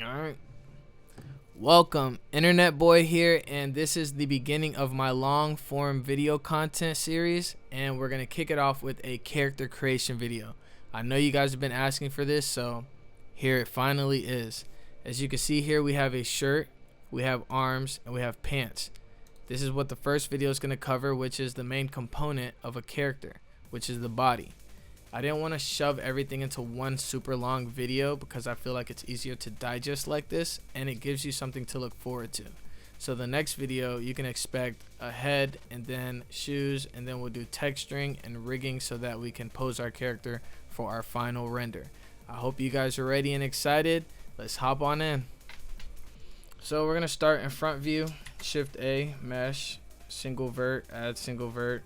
Alright. Welcome, Internet Boy here, and this is the beginning of my long form video content series, and we're going to kick it off with a character creation video. I know you guys have been asking for this, so here it finally is. As you can see here, we have a shirt, we have arms, and we have pants. This is what the first video is going to cover, which is the main component of a character, which is the body. I didn't want to shove everything into one super long video because I feel like it's easier to digest like this, and it gives you something to look forward to. So the next video you can expect a head and then shoes, and then we'll do texturing and rigging so that we can pose our character for our final render. I hope you guys are ready and excited. Let's hop on in. So we're gonna start in front view, Shift A, mesh, single vert, add single vert.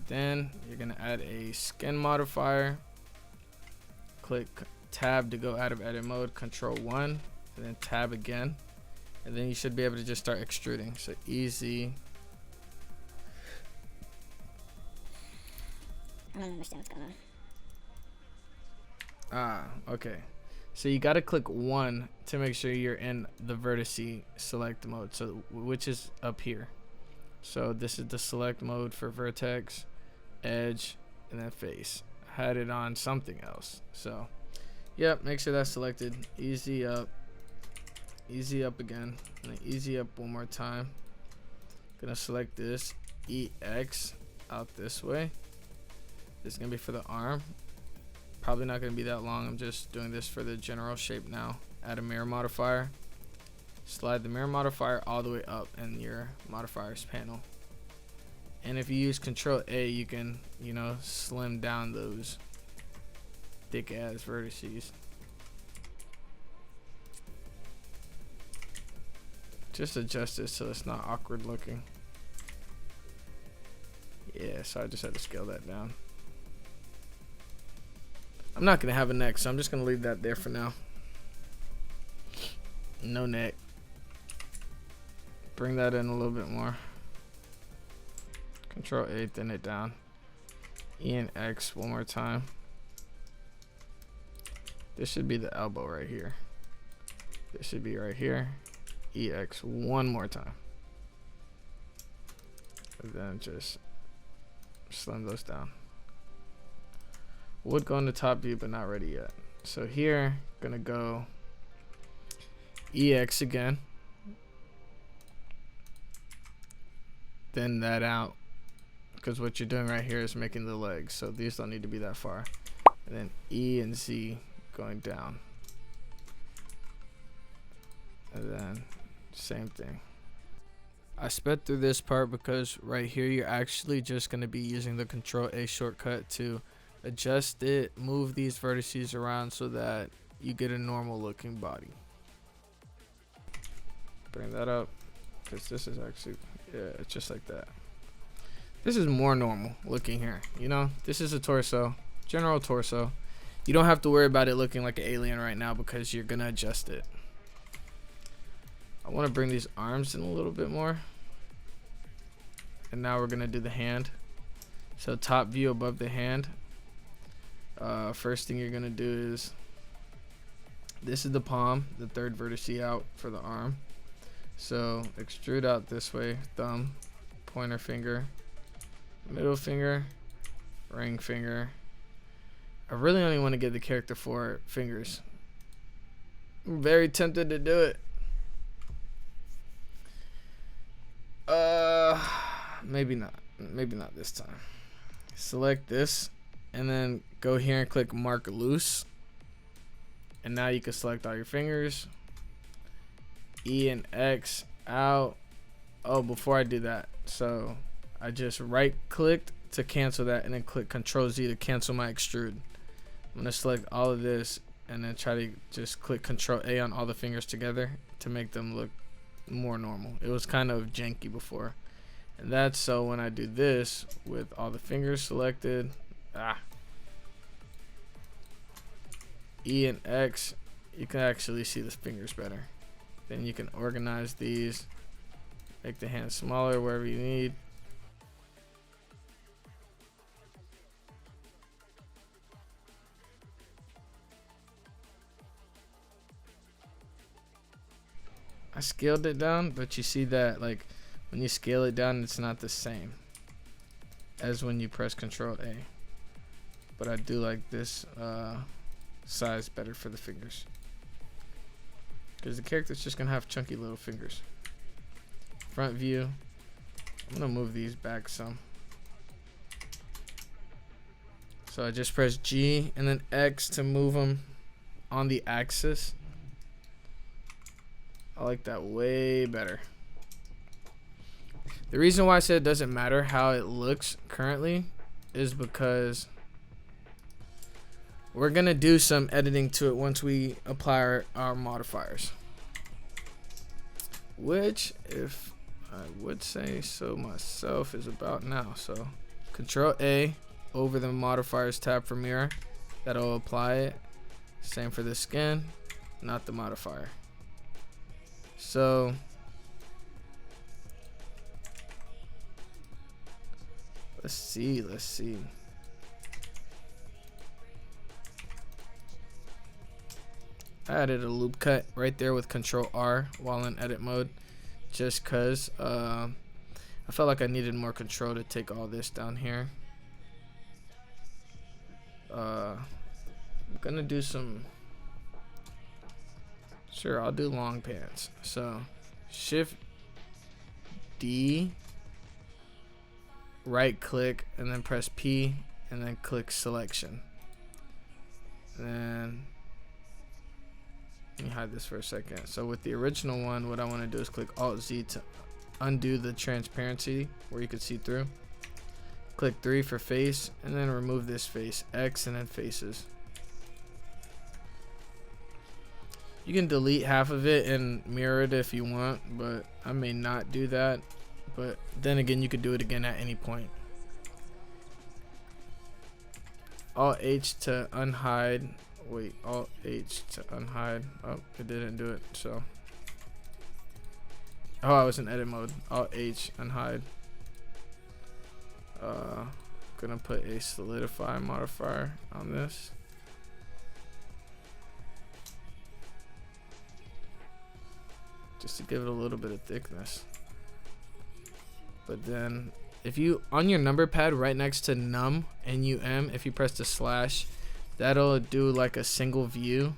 Then you're gonna add a skin modifier, click tab to go out of edit mode, control 1, and then tab again, and then you should be able to just start extruding. So easy. I don't understand what's going on. Okay, so you got to click 1 to make sure you're in the vertice select mode, so which is up here. So this is the select mode for vertex, edge, and then face. I had it on something else. So yep, make sure that's selected. Easy up again, and then easy up one more time. Gonna select this EX out this way. This is gonna be for the arm. Probably not gonna be that long. I'm just doing this for the general shape now. Add a mirror modifier. Slide the mirror modifier all the way up in your modifiers panel, and if you use Control A, you can, slim down those thick ass vertices. Just adjust it so it's not awkward looking. Yeah, so I just had to scale that down. I'm not gonna have a neck, so I'm just gonna leave that there for now. No neck. Bring that in a little bit more. Control A, thin it down. E and X one more time. This should be the elbow right here. This should be right here. EX one more time. And then just slim those down. Would go in the top view, but not ready yet. So here, gonna go EX again. Thin that out, because what you're doing right here is making the legs, so these don't need to be that far. And then E and Z going down, and then same thing. I sped through this part because right here you're actually just going to be using the Control A shortcut to adjust it, move these vertices around so that you get a normal looking body. Bring that up, because this is actually, yeah, it's just like that. This is more normal looking here. This is a torso, general torso. You don't have to worry about it looking like an alien right now because you're gonna adjust it. I want to bring these arms in a little bit more, and now we're gonna do the hand. So top view above the hand. First thing you're gonna do is, this is the palm, the third vertex out for the arm. So extrude out this way, thumb, pointer finger, middle finger, ring finger. I really only want to give the character 4 fingers. I'm very tempted to do it. Maybe not. Maybe not this time. Select this, and then go here and click mark loose. And now you can select all your fingers. E and X out. Oh, before I do that, so I just right clicked to cancel that, and then click Control Z to cancel my extrude. I'm gonna select all of this and then try to just click Control A on all the fingers together to make them look more normal. It was kind of janky before, and that's so when I do this with all the fingers selected, E and X, you can actually see the fingers better. Then you can organize these, make the hand smaller wherever you need. I scaled it down, but you see that like when you scale it down, it's not the same as when you press Control A. But I do like this size better for the fingers, because the character's just gonna have chunky little fingers. Front view, I'm gonna move these back some. So I just press G and then X to move them on the axis. I like that way better. The reason why I said it doesn't matter how it looks currently is because we're gonna do some editing to it once we apply our modifiers, which, if I would say so myself, is about now. So Control A over the modifiers tab for mirror, that'll apply it. Same for the skin, not the modifier. So let's see. I added a loop cut right there with Control R while in edit mode, just cause I felt like I needed more control to take all this down here. I'm gonna do some, sure, I'll do long pants. So Shift D, right click, and then press P, and then click selection. Then let me hide this for a second. So with the original one, what I want to do is click Alt Z to undo the transparency where you could see through. Click 3 for face, and then remove this face, X, and then faces. You can delete half of it and mirror it if you want, but I may not do that. But then again, you could do it again at any point. Alt H to unhide. Wait, Alt H to unhide. Oh, it didn't do it. So, oh, I was in edit mode. Alt H, unhide. Gonna put a solidify modifier on this. Just to give it a little bit of thickness. But then if you, on your number pad right next to num, N-U-M, if you press the slash, that'll do like a single view.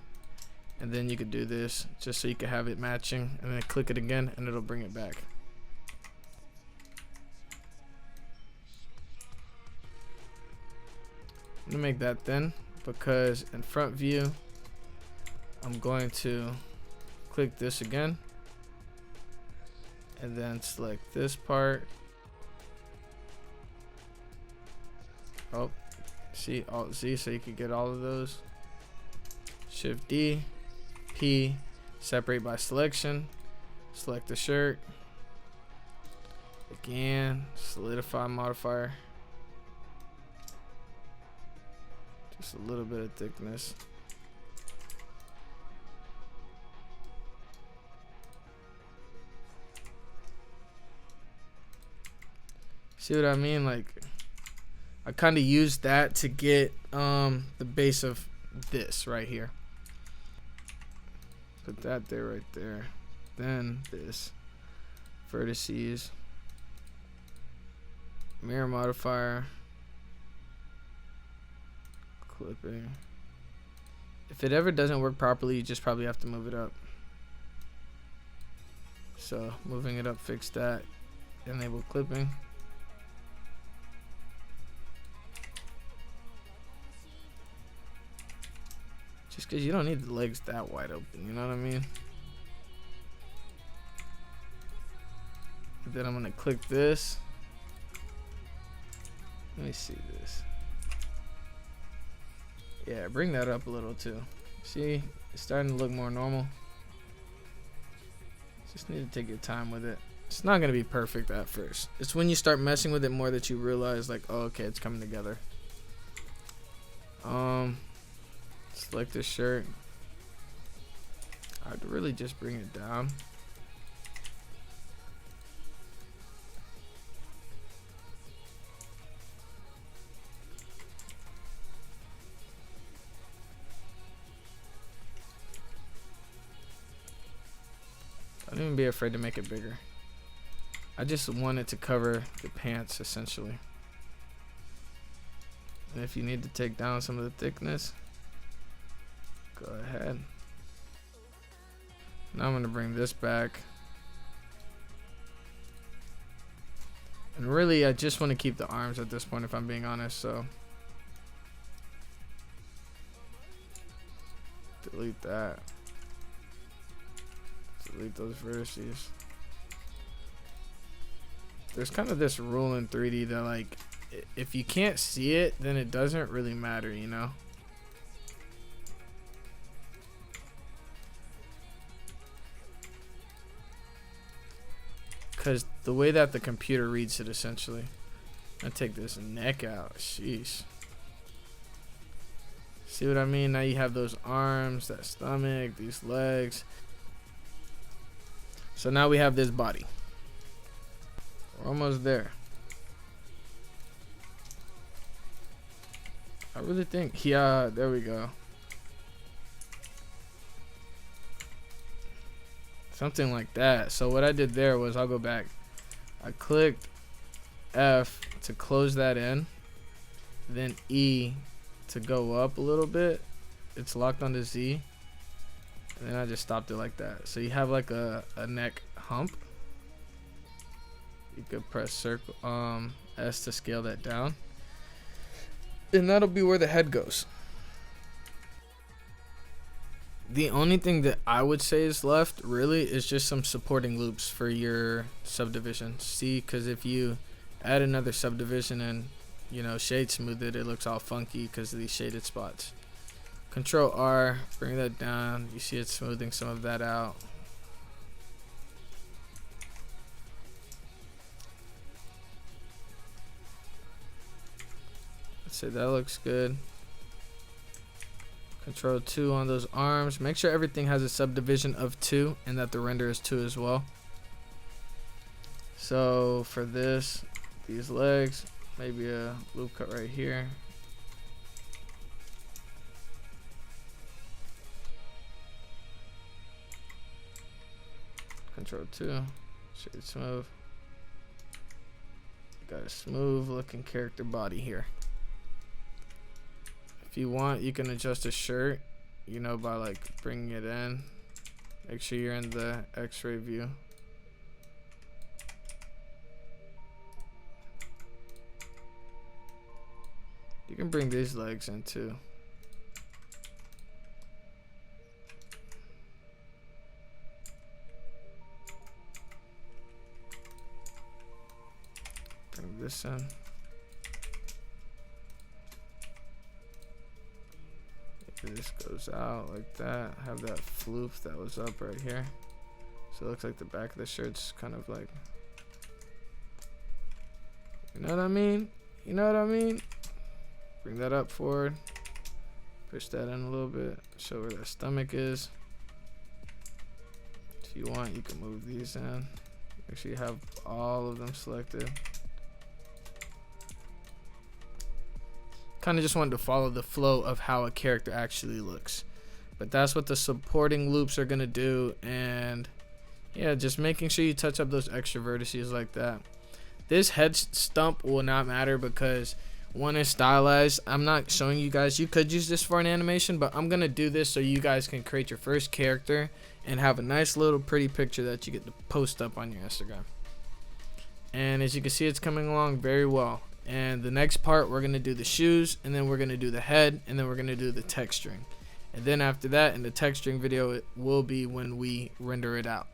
And then you could do this just so you can have it matching, and then click it again and it'll bring it back. I'm gonna make that thin because in front view, I'm going to click this again and then select this part. Oh, see, Alt Z so you can get all of those. Shift D, P, separate by selection, select the shirt. Again, solidify modifier. Just a little bit of thickness. See what I mean? Like, I kind of used that to get the base of this right here. Put that there, right there. Then this. Vertices. Mirror modifier. Clipping. If it ever doesn't work properly, you just probably have to move it up. So moving it up, fix that. Enable clipping. Just because you don't need the legs that wide open, you know what I mean? Then I'm going to click this. Let me see this. Yeah, bring that up a little too. See, it's starting to look more normal. Just need to take your time with it. It's not going to be perfect at first. It's when you start messing with it more that you realize, like, oh, okay, it's coming together. Select this shirt. I'd really just bring it down. Don't even be afraid to make it bigger. I just want it to cover the pants essentially. And if you need to take down some of the thickness, go ahead. Now I'm going to bring this back. And really, I just want to keep the arms at this point, if I'm being honest. So delete that. Delete those vertices. There's kind of this rule in 3D that, like, if you can't see it, then it doesn't really matter, you know? Because the way that the computer reads it, essentially. I take this neck out. Sheesh. See what I mean? Now you have those arms, that stomach, these legs. So now we have this body. We're almost there. I really think, yeah, there we go. Something like that. So what I did there was, I'll go back. I clicked F to close that in, then E to go up a little bit. It's locked onto Z, and then I just stopped it like that. So you have like a neck hump. You could press circle S to scale that down, and that'll be where the head goes. The only thing that I would say is left really is just some supporting loops for your subdivision. See, because if you add another subdivision and, you know, shade smooth it, it looks all funky because of these shaded spots. Control R, bring that down. You see it's smoothing some of that out. Let's say that looks good. Control 2 on those arms. Make sure everything has a subdivision of 2 and that the render is 2 as well. So for this, these legs, maybe a loop cut right here. Control 2, shade smooth. Got a smooth looking character body here. If you want, you can adjust a shirt, you know, by like bringing it in. Make sure you're in the X-ray view. You can bring these legs in too. Bring this in. This goes out like that. Have that floof that was up right here. So it looks like the back of the shirt's kind of like, you know what I mean? You know what I mean? Bring that up forward. Push that in a little bit. Show where that stomach is. If you want, you can move these in. Make sure you have all of them selected. Kind of just wanted to follow the flow of how a character actually looks, but that's what the supporting loops are gonna do. And yeah, just making sure you touch up those extra vertices like that. This head stump will not matter because one is stylized. I'm not showing you guys, you could use this for an animation, but I'm gonna do this so you guys can create your first character and have a nice little pretty picture that you get to post up on your Instagram. And as you can see, it's coming along very well. And the next part, we're going to do the shoes, and then we're going to do the head, and then we're going to do the texturing. And then after that, in the texturing video, it will be when we render it out.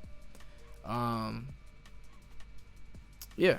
Yeah.